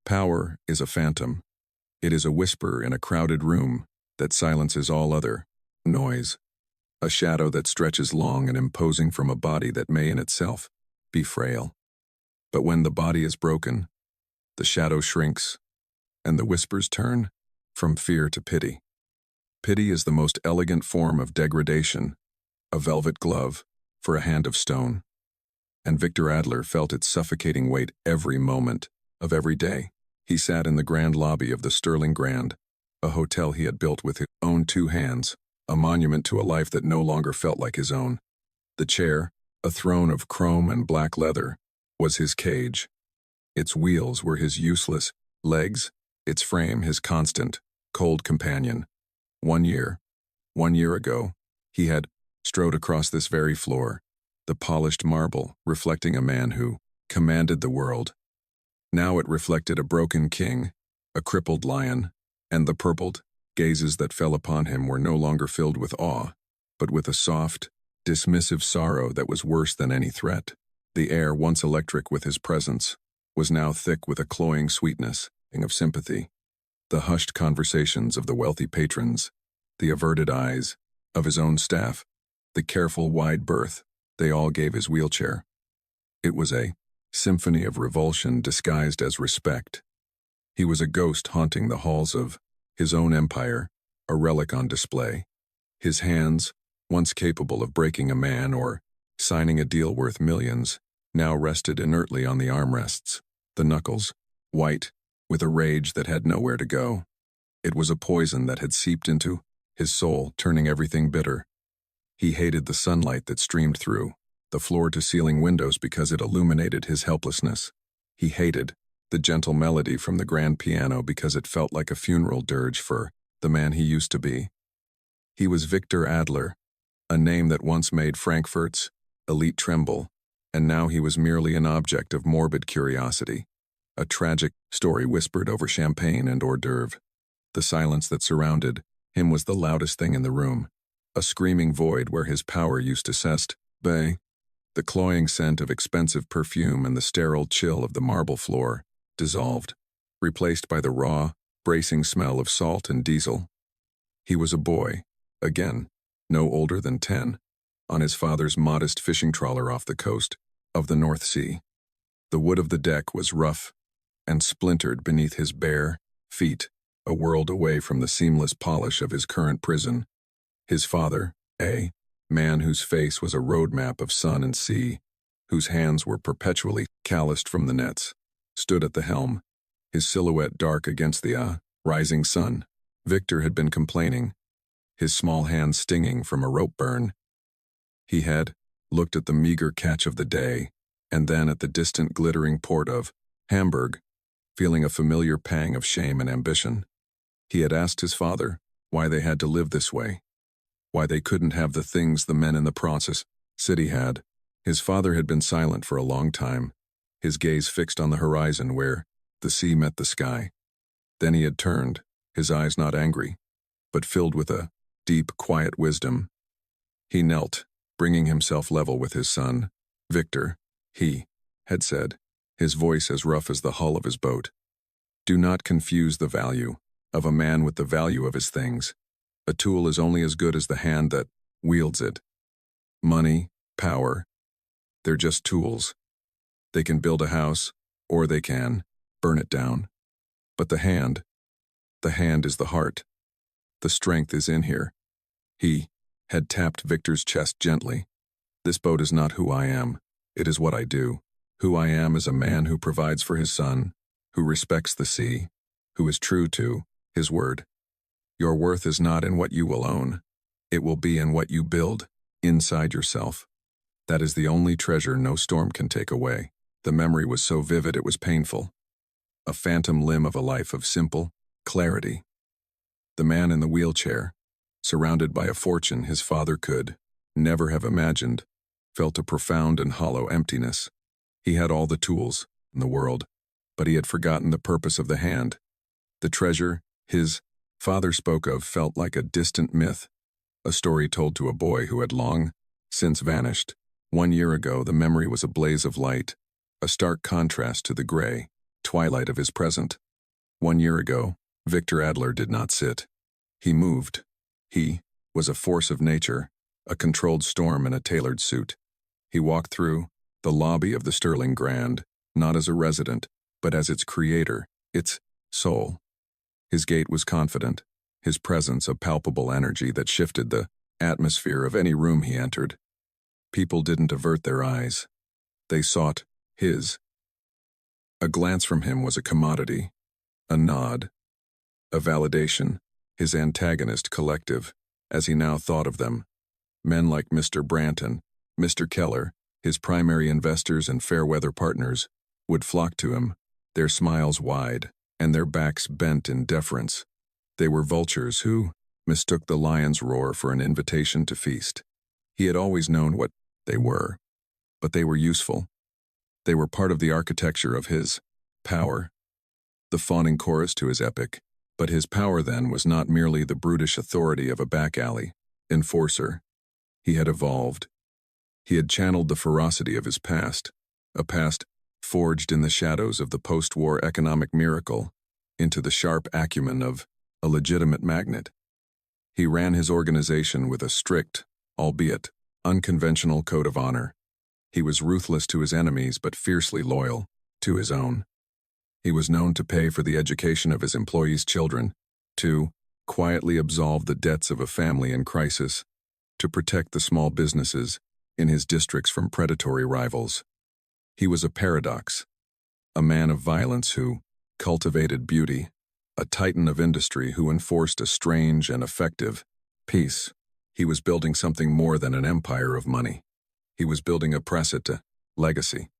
Power is a phantom. It is a whisper in a crowded room that silences all other noise, a shadow that stretches long and imposing from a body that may in itself be frail. But when the body is broken, the shadow shrinks, and the whispers turn from fear to pity. Pity is the most elegant form of degradation, a velvet glove for a hand of stone. And Victor Adler felt its suffocating weight every moment of every day. He sat in the grand lobby of the Sterling Grand, a hotel he had built with his own 2 hands, a monument to a life that no longer felt like his own. The chair, a throne of chrome and black leather, was his cage. Its wheels were his useless legs, its frame his constant, cold companion. 1 year ago, he had strode across this very floor, the polished marble reflecting a man who commanded the world. Now it reflected a broken king, a crippled lion, and the purpled gazes that fell upon him were no longer filled with awe, but with a soft, dismissive sorrow that was worse than any threat. The air, once electric with his presence, was now thick with a cloying sweetness of sympathy. The hushed conversations of the wealthy patrons, the averted eyes of his own staff, the careful wide berth they all gave his wheelchair. It was a symphony of revulsion disguised as respect. He was a ghost haunting the halls of his own empire, a relic on display. His hands, once capable of breaking a man or signing a deal worth millions, now rested inertly on the armrests, the knuckles, white, with a rage that had nowhere to go. It was a poison that had seeped into his soul, turning everything bitter. He hated the sunlight that streamed through the floor-to-ceiling windows because it illuminated his helplessness. He hated the gentle melody from the grand piano because it felt like a funeral dirge for the man he used to be. He was Victor Adler, a name that once made Frankfurt's elite tremble, and now he was merely an object of morbid curiosity, a tragic story whispered over champagne and hors d'oeuvre. The silence that surrounded him was the loudest thing in the room, a screaming void where his power used to zest, bay. The cloying scent of expensive perfume and the sterile chill of the marble floor dissolved, replaced by the raw, bracing smell of salt and diesel. He was a boy, again, no older than 10, on his father's modest fishing trawler off the coast of the North Sea. The wood of the deck was rough and splintered beneath his bare feet, a world away from the seamless polish of his current prison. His father, a man whose face was a roadmap of sun and sea, whose hands were perpetually calloused from the nets, stood at the helm, his silhouette dark against the rising sun. Victor had been complaining, his small hands stinging from a rope burn. He had looked at the meager catch of the day, and then at the distant glittering port of Hamburg, feeling a familiar pang of shame and ambition. He had asked his father why they had to live this way, why they couldn't have the things the men in the process city had. His father had been silent for a long time, his gaze fixed on the horizon where the sea met the sky. Then he had turned, his eyes not angry, but filled with a deep, quiet wisdom. He knelt, bringing himself level with his son. "Victor," he had said, his voice as rough as the hull of his boat, "do not confuse the value of a man with the value of his things. A tool is only as good as the hand that wields it. Money, power, they're just tools. They can build a house, or they can burn it down. But the hand is the heart. The strength is in here." He had tapped Victor's chest gently. "This boat is not who I am. It is what I do. Who I am is a man who provides for his son, who respects the sea, who is true to his word. Your worth is not in what you will own. It will be in what you build inside yourself. That is the only treasure no storm can take away." The memory was so vivid it was painful. A phantom limb of a life of simple clarity. The man in the wheelchair, surrounded by a fortune his father could never have imagined, felt a profound and hollow emptiness. He had all the tools in the world, but he had forgotten the purpose of the hand. The treasure his father spoke of felt like a distant myth, a story told to a boy who had long since vanished. 1 year ago, the memory was a blaze of light, a stark contrast to the gray, twilight of his present. 1 year ago, Victor Adler did not sit. He moved. He was a force of nature, a controlled storm in a tailored suit. He walked through the lobby of the Sterling Grand, not as a resident, but as its creator, its soul. His gait was confident, his presence a palpable energy that shifted the atmosphere of any room he entered. People didn't avert their eyes. They sought his. A glance from him was a commodity, a nod, a validation, his antagonist collective, as he now thought of them. Men like Mr. Branton, Mr. Keller, his primary investors and fair-weather partners, would flock to him, their smiles wide, and their backs bent in deference. They were vultures who mistook the lion's roar for an invitation to feast. He had always known what they were, but they were useful. They were part of the architecture of his power, the fawning chorus to his epic. But his power then was not merely the brutish authority of a back alley enforcer. He had evolved. He had channeled the ferocity of his past, a past forged in the shadows of the post-war economic miracle, into the sharp acumen of a legitimate magnate. He ran his organization with a strict, albeit unconventional code of honor. He was ruthless to his enemies but fiercely loyal to his own. He was known to pay for the education of his employees' children, to quietly absolve the debts of a family in crisis, to protect the small businesses in his districts from predatory rivals. He was a paradox, a man of violence who cultivated beauty, a titan of industry who enforced a strange and effective peace. He was building something more than an empire of money. He was building a precedent, legacy.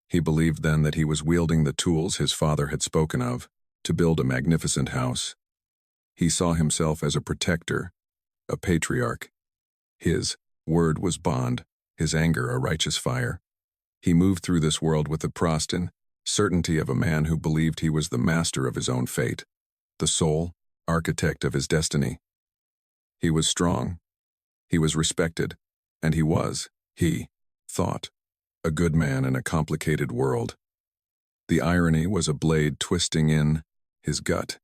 He believed then that he was wielding the tools his father had spoken of to build a magnificent house. He saw himself as a protector, a patriarch. His word was bond, his anger a righteous fire. He moved through this world with the prost and certainty of a man who believed he was the master of his own fate, the sole architect of his destiny. He was strong. He was respected, and he thought, a good man in a complicated world. The irony was a blade twisting in his gut.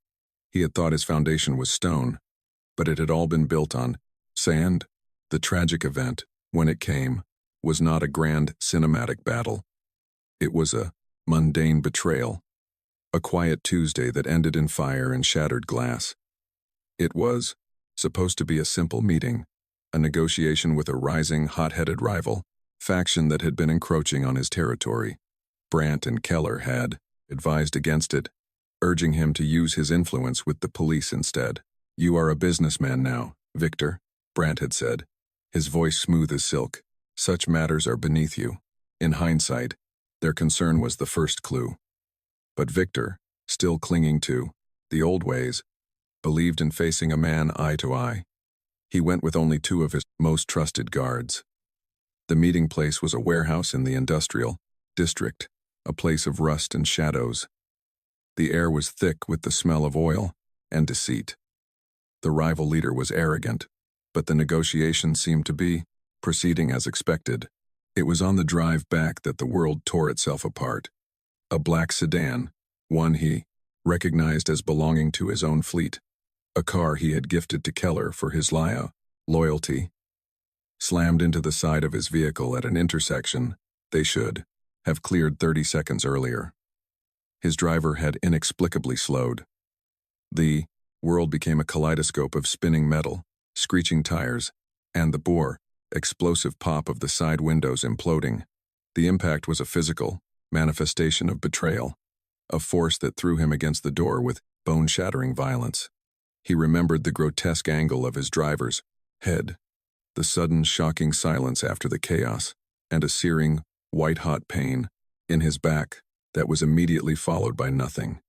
He had thought his foundation was stone, but it had all been built on sand. The tragic event, when it came, was not a grand cinematic battle. It was a mundane betrayal, a quiet Tuesday that ended in fire and shattered glass. It was supposed to be a simple meeting, a negotiation with a rising, hot-headed rival, faction that had been encroaching on his territory. Brandt and Keller had advised against it, urging him to use his influence with the police instead. "You are a businessman now, Victor," Brandt had said, his voice smooth as silk. "Such matters are beneath you." In hindsight, their concern was the first clue. But Victor, still clinging to the old ways, believed in facing a man eye to eye. He went with only 2 of his most trusted guards. The meeting place was a warehouse in the industrial district, a place of rust and shadows. The air was thick with the smell of oil and deceit. The rival leader was arrogant, but the negotiation seemed to be proceeding as expected. It was on the drive back that the world tore itself apart. A black sedan, one he recognized as belonging to his own fleet, a car he had gifted to Keller for his loyalty, slammed into the side of his vehicle at an intersection they should have cleared 30 seconds earlier. His driver had inexplicably slowed. The world became a kaleidoscope of spinning metal, screeching tires, and the explosive pop of the side windows imploding. The impact was a physical manifestation of betrayal, a force that threw him against the door with bone-shattering violence. He remembered the grotesque angle of his driver's head, the sudden shocking silence after the chaos, and a searing, white-hot pain in his back that was immediately followed by nothing.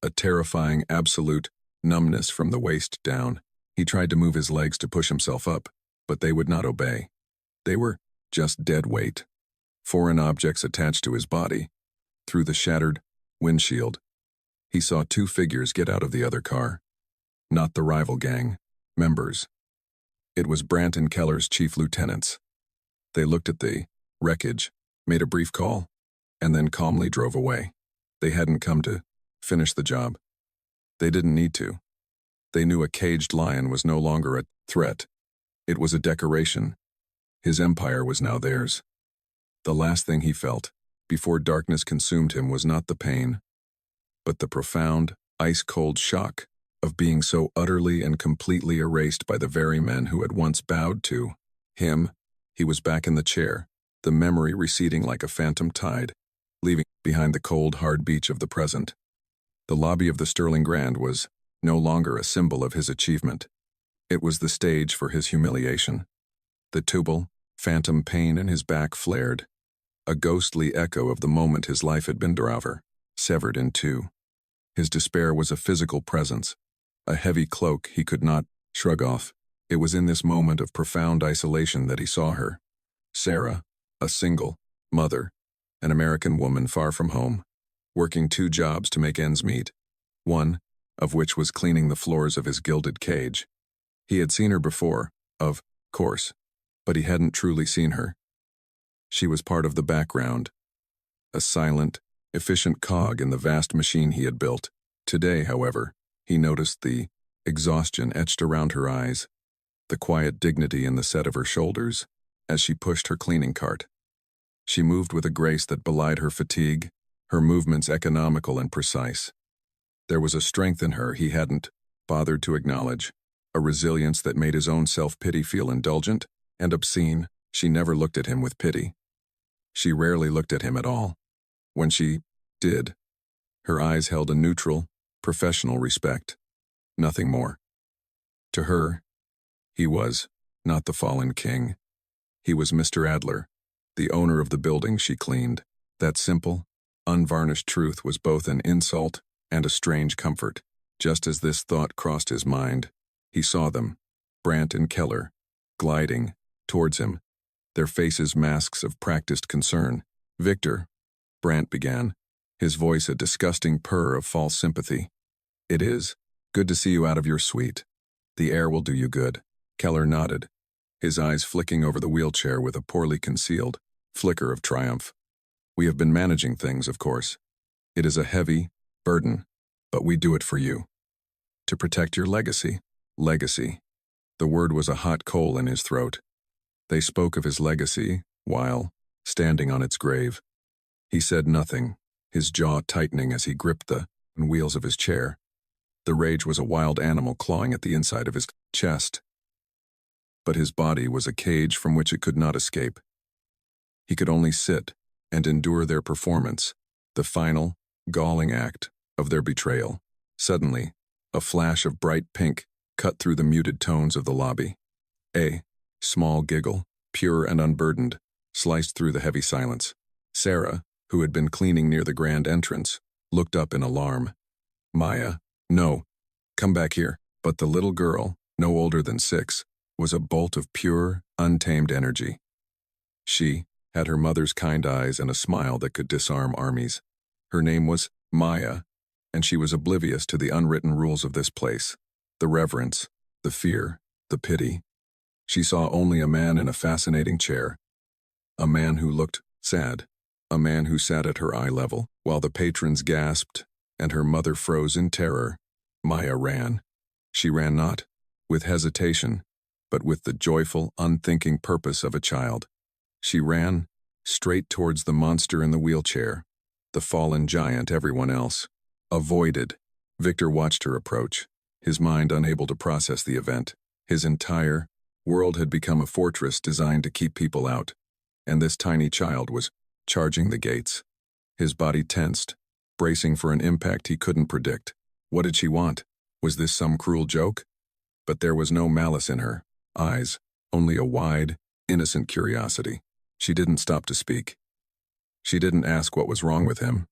A terrifying, absolute numbness from the waist down. He tried to move his legs to push himself up, but they would not obey. They were just dead weight. Foreign objects attached to his body. Through the shattered windshield, he saw 2 figures get out of the other car. Not the rival gang members. It was Brandt and Keller's chief lieutenants. They looked at the wreckage, made a brief call, and then calmly drove away. They hadn't come to finish the job. They didn't need to. They knew a caged lion was no longer a threat. It was a decoration. His empire was now theirs. The last thing he felt, before darkness consumed him, was not the pain, but the profound, ice-cold shock of being so utterly and completely erased by the very men who had once bowed to him. He was back in the chair, the memory receding like a phantom tide, leaving behind the cold, hard beach of the present. The lobby of the Sterling Grand was no longer a symbol of his achievement. It was the stage for his humiliation. The tubal, phantom pain in his back flared, a ghostly echo of the moment his life had been severed in two. His despair was a physical presence, a heavy cloak he could not shrug off. It was in this moment of profound isolation that he saw her. Sarah, a single mother, an American woman far from home, working 2 jobs to make ends meet, one of which was cleaning the floors of his gilded cage. He had seen her before, of course, but he hadn't truly seen her. She was part of the background, a silent, efficient cog in the vast machine he had built. Today, however, he noticed the exhaustion etched around her eyes, the quiet dignity in the set of her shoulders as she pushed her cleaning cart. She moved with a grace that belied her fatigue, her movements economical and precise. There was a strength in her he hadn't bothered to acknowledge, a resilience that made his own self-pity feel indulgent and obscene. She never looked at him with pity. She rarely looked at him at all. When she did, her eyes held a neutral, professional respect, nothing more. To her, he was not the fallen king. He was Mr. Adler, the owner of the building she cleaned. That simple, unvarnished truth was both an insult and a strange comfort. Just as this thought crossed his mind, he saw them, Brandt and Keller, gliding towards him, their faces masks of practiced concern. "Victor," Brandt began, his voice a disgusting purr of false sympathy. "It is good to see you out of your suite. The air will do you good." Keller nodded, his eyes flicking over the wheelchair with a poorly concealed flicker of triumph. "We have been managing things, of course. It is a heavy burden, but we do it for you. To protect your legacy." Legacy. The word was a hot coal in his throat. They spoke of his legacy while standing on its grave. He said nothing, his jaw tightening as he gripped the wheels of his chair. The rage was a wild animal clawing at the inside of his chest, but his body was a cage from which it could not escape. He could only sit and endure their performance, the final, galling act of their betrayal. Suddenly, a flash of bright pink cut through the muted tones of the lobby. A small giggle, pure and unburdened, sliced through the heavy silence. Sarah, who had been cleaning near the grand entrance, looked up in alarm. "Maya, no, come back here." But the little girl, no older than 6, was a bolt of pure, untamed energy. She had her mother's kind eyes and a smile that could disarm armies. Her name was Maya, and she was oblivious to the unwritten rules of this place, the reverence, the fear, the pity. She saw only a man in a fascinating chair, a man who looked sad, a man who sat at her eye level, while the patrons gasped and her mother froze in terror. Maya ran. She ran not with hesitation, but with the joyful, unthinking purpose of a child. She ran straight towards the monster in the wheelchair, the fallen giant everyone else avoided. Victor watched her approach, his mind unable to process the event. His entire world had become a fortress designed to keep people out, and this tiny child was charging the gates. His body tensed, bracing for an impact he couldn't predict. What did she want? Was this some cruel joke? But there was no malice in her eyes, only a wide, innocent curiosity. She didn't stop to speak. She didn't ask what was wrong with him.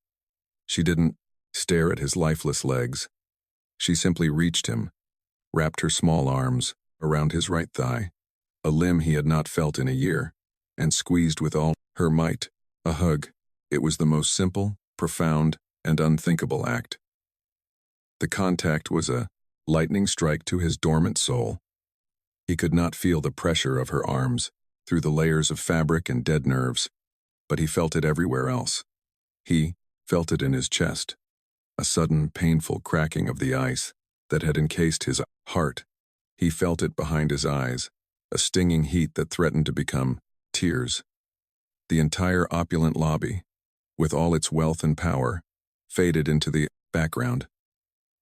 She didn't stare at his lifeless legs. She simply reached him, wrapped her small arms around his right thigh, a limb he had not felt in a year, and squeezed with all her might. A hug. It was the most simple, profound, and unthinkable act. The contact was a lightning strike to his dormant soul. He could not feel the pressure of her arms through the layers of fabric and dead nerves, but he felt it everywhere else. He felt it in his chest, a sudden, painful cracking of the ice that had encased his heart. He felt it behind his eyes, a stinging heat that threatened to become tears. The entire opulent lobby, with all its wealth and power, faded into the background.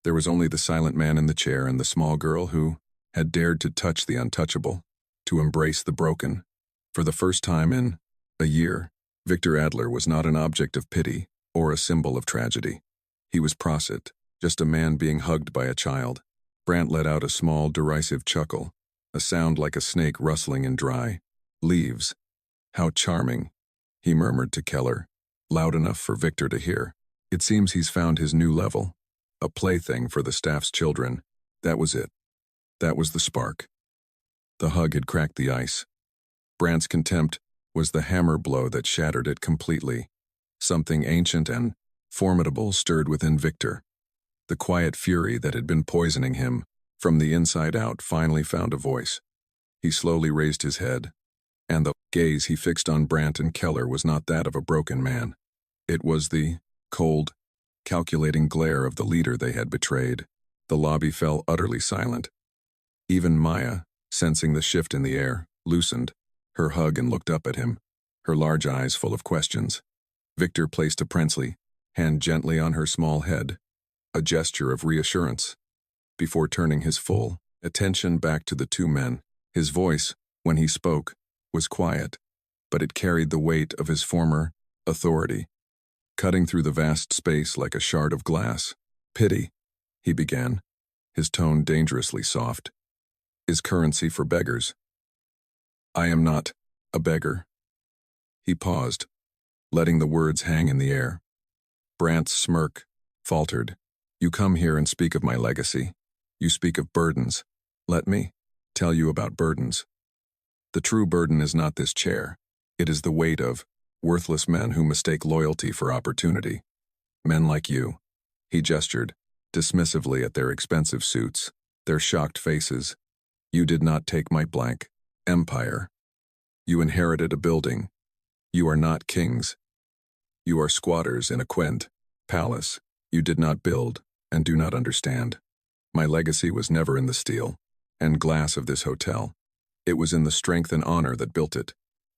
There was only the silent man in the chair and the small girl who had dared to touch the untouchable, to embrace the broken. For the first time in a year, Victor Adler was not an object of pity or a symbol of tragedy. He was Prosit, just a man being hugged by a child. Brant let out a small, derisive chuckle, a sound like a snake rustling in dry leaves. "How charming," he murmured to Keller, loud enough for Victor to hear. "It seems he's found his new level. A plaything for the staff's children. That was it. That was the spark." The hug had cracked the ice. Brant's contempt was the hammer blow that shattered it completely. Something ancient and formidable stirred within Victor. The quiet fury that had been poisoning him from the inside out finally found a voice. He slowly raised his head, and the gaze he fixed on Brant and Keller was not that of a broken man. It was the cold, calculating glare of the leader they had betrayed. The lobby fell utterly silent. Even Maya, sensing the shift in the air, loosened her hug and looked up at him, her large eyes full of questions. Victor placed a princely hand gently on her small head, a gesture of reassurance, before turning his full attention back to the two men. His voice, when he spoke, was quiet, but it carried the weight of his former authority, cutting through the vast space like a shard of glass. "Pity," he began, his tone dangerously soft, "is currency for beggars. I am not a beggar." He paused, letting the words hang in the air. Brant's smirk faltered. "You come here and speak of my legacy. You speak of burdens. Let me tell you about burdens. The true burden is not this chair. It is the weight of worthless men who mistake loyalty for opportunity. Men like you." He gestured dismissively at their expensive suits, their shocked faces. "You did not take my blank empire. You inherited a building. You are not kings. You are squatters in a quaint palace you did not build and do not understand. My legacy was never in the steel and glass of this hotel. It was in the strength and honor that built it.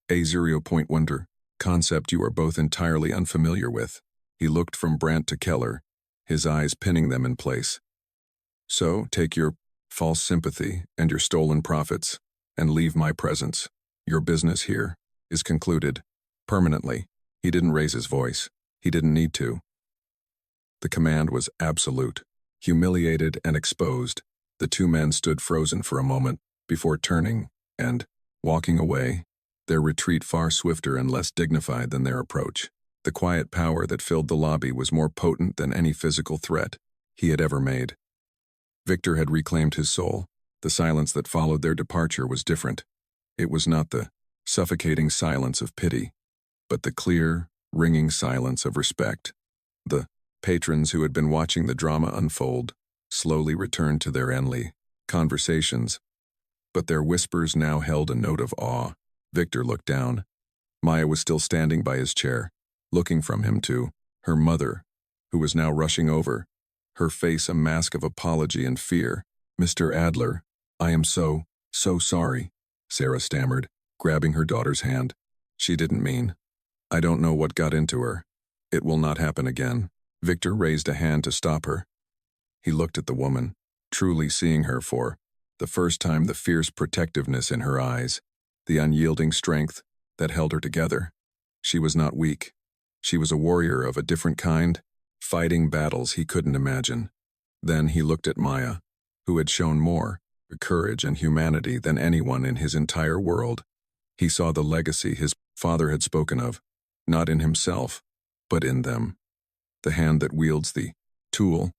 A 0-point wonder concept you are both entirely unfamiliar with." He looked from Brant to Keller, his eyes pinning them in place. "So take your false sympathy and your stolen profits and leave my presence. Your business here is concluded permanently." He didn't raise his voice. He didn't need to. The command was absolute. Humiliated and exposed, the two men stood frozen for a moment before turning and walking away, their retreat far swifter and less dignified than their approach. The quiet power that filled the lobby was more potent than any physical threat he had ever made. Victor had reclaimed his soul. The silence that followed their departure was different. It was not the suffocating silence of pity, but the clear, ringing silence of respect. The patrons who had been watching the drama unfold slowly returned to their endless conversations, but their whispers now held a note of awe. Victor looked down. Maya was still standing by his chair, looking from him to her mother, who was now rushing over, her face a mask of apology and fear. "Mr. Adler, I am so sorry," Sarah stammered, grabbing her daughter's hand. "She didn't mean. I don't know what got into her. It will not happen again." Victor raised a hand to stop her. He looked at the woman, truly seeing her for the first time, the fierce protectiveness in her eyes, the unyielding strength that held her together. She was not weak. She was a warrior of a different kind, fighting battles he couldn't imagine. Then he looked at Maya, who had shown more courage and humanity than anyone in his entire world. He saw the legacy his father had spoken of, not in himself, but in them. The hand that wields the tool,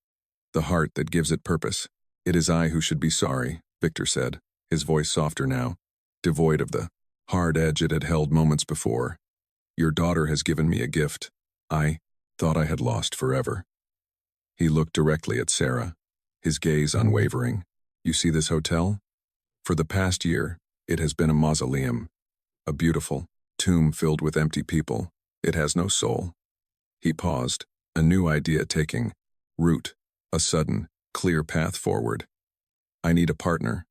the heart that gives it purpose. "It is I who should be sorry," Victor said, his voice softer now, devoid of the hard edge it had held moments before. "Your daughter has given me a gift I thought I had lost forever." He looked directly at Sarah, his gaze unwavering. "You see this hotel? For the past year, it has been a mausoleum, a beautiful tomb filled with empty people. It has no soul." He paused, A new idea taking root, a sudden, clear path forward. I need a partner.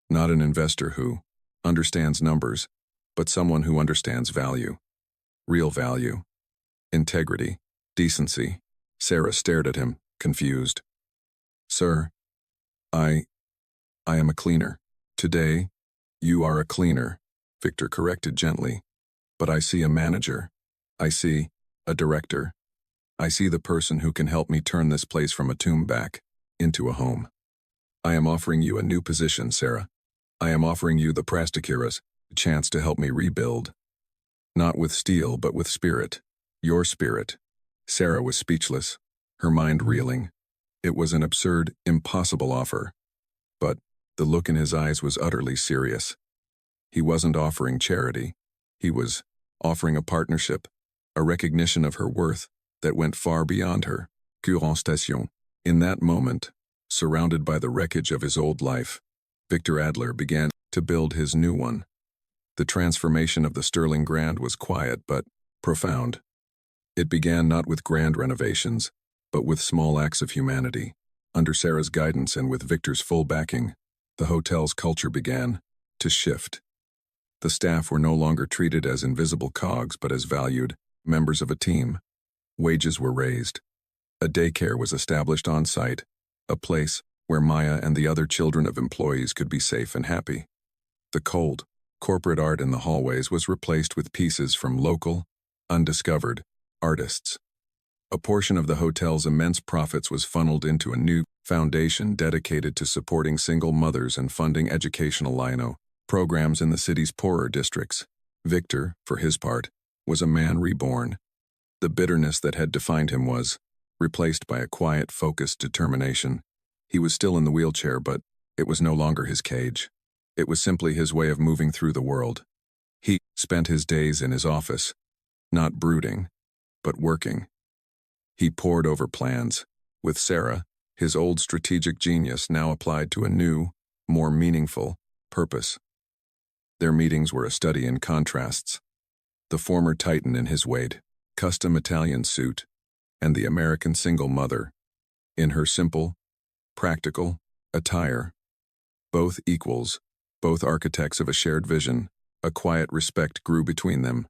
Not an investor who understands numbers, but someone who understands value. Real value. Integrity. Decency. Sarah stared at him, confused. Sir, I am a cleaner. Today, you are a cleaner, Victor corrected gently. But I see a manager. I see a director. I see the person who can help me turn this place from a tomb back into a home. I am offering you a new position, Sarah. I am offering you the Prastikira's chance to help me rebuild. Not with steel, but with spirit. Your spirit. Sarah was speechless, her mind reeling. It was an absurd, impossible offer. But the look in his eyes was utterly serious. He wasn't offering charity. He was offering a partnership, a recognition of her worth that went far beyond her. Courant Station. In that moment, surrounded by the wreckage of his old life, Victor Adler began to build his new one. The transformation of the Sterling Grand was quiet but profound. It began not with grand renovations, but with small acts of humanity. Under Sarah's guidance and with Victor's full backing, the hotel's culture began to shift. The staff were no longer treated as invisible cogs but as valued members of a team. Wages were raised. A daycare was established on site, a place where Maya and the other children of employees could be safe and happy. The cold, corporate art in the hallways was replaced with pieces from local, undiscovered artists. A portion of the hotel's immense profits was funneled into a new foundation dedicated to supporting single mothers and funding educational lino programs in the city's poorer districts. Victor, for his part, was a man reborn. The bitterness that had defined him was replaced by a quiet, focused determination. He was still in the wheelchair, but it was no longer his cage. It was simply his way of moving through the world. He spent his days in his office, not brooding, but working. He pored over plans. With Sarah, his old strategic genius now applied to a new, more meaningful purpose. Their meetings were a study in contrasts. The former titan in his weight, custom Italian suit, and the American single mother, in her simple, practical attire. Both equals, both architects of a shared vision. A quiet respect grew between them,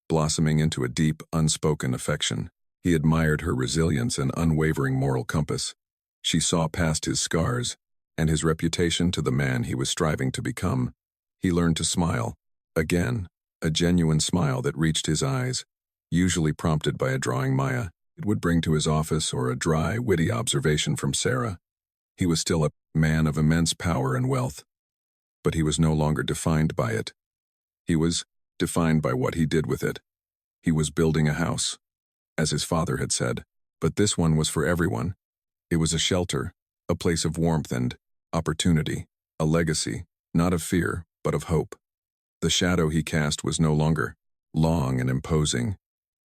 blossoming into a deep, unspoken affection. He admired her resilience and unwavering moral compass. She saw past his scars and his reputation to the man he was striving to become. He learned to smile, again, a genuine smile that reached his eyes, usually prompted by a drawing Maya it would bring to his office or a dry, witty observation from Sarah. He was still a man of immense power and wealth, but he was no longer defined by it. He was defined by what he did with it. He was building a house, as his father had said, but this one was for everyone. It was a shelter, a place of warmth and opportunity, a legacy, not of fear, but of hope. The shadow he cast was no longer long and imposing.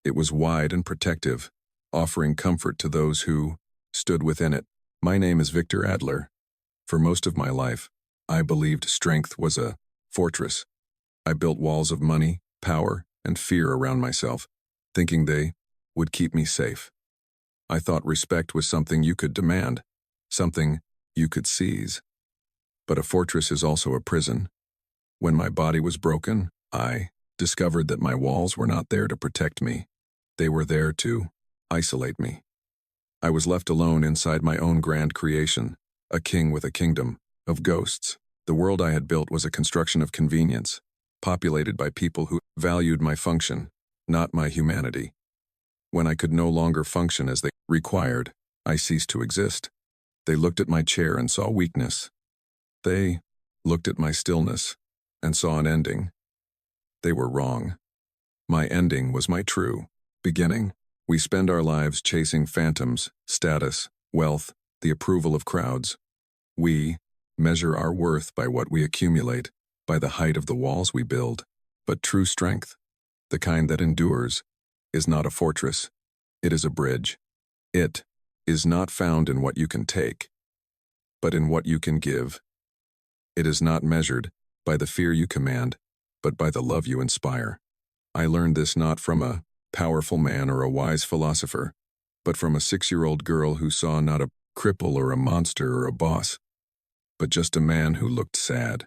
It was wide and protective, offering comfort to those who stood within it. My name is Victor Adler. For most of my life, I believed strength was a fortress. I built walls of money, power, and fear around myself, thinking they would keep me safe. I thought respect was something you could demand, something you could seize. But a fortress is also a prison. When my body was broken, I discovered that my walls were not there to protect me. They were there to isolate me. I was left alone inside my own grand creation, a king with a kingdom of ghosts. The world I had built was a construction of convenience, populated by people who valued my function, not my humanity. When I could no longer function as they required, I ceased to exist. They looked at my chair and saw weakness. They looked at my stillness and saw an ending. They were wrong. My ending was my true beginning. We spend our lives chasing phantoms, status, wealth, the approval of crowds. We measure our worth by what we accumulate, by the height of the walls we build. But true strength, the kind that endures, is not a fortress. It is a bridge. It is not found in what you can take, but in what you can give. It is not measured by the fear you command, but by the love you inspire. I learned this not from a powerful man or a wise philosopher, but from a 6-year-old girl who saw not a cripple or a monster or a boss, but just a man who looked sad.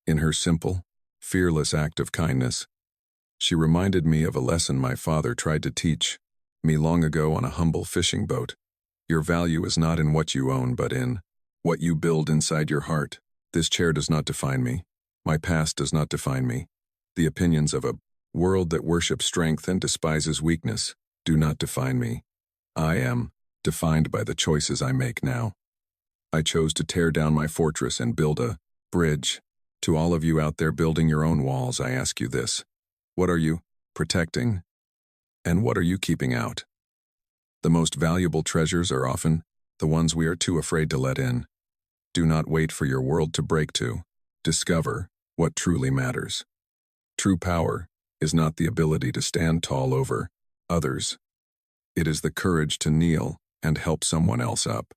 In her simple, fearless act of kindness, she reminded me of a lesson my father tried to teach me long ago on a humble fishing boat. Your value is not in what you own, but in what you build inside your heart. This chair does not define me. My past does not define me. The opinions of a world that worships strength and despises weakness do not define me. I am defined by the choices I make now. I chose to tear down my fortress and build a bridge. To all of you out there building your own walls, I ask you this. What are you protecting? And what are you keeping out? The most valuable treasures are often the ones we are too afraid to let in. Do not wait for your world to break to discover what truly matters. True power is not the ability to stand tall over others. It is the courage to kneel and help someone else up.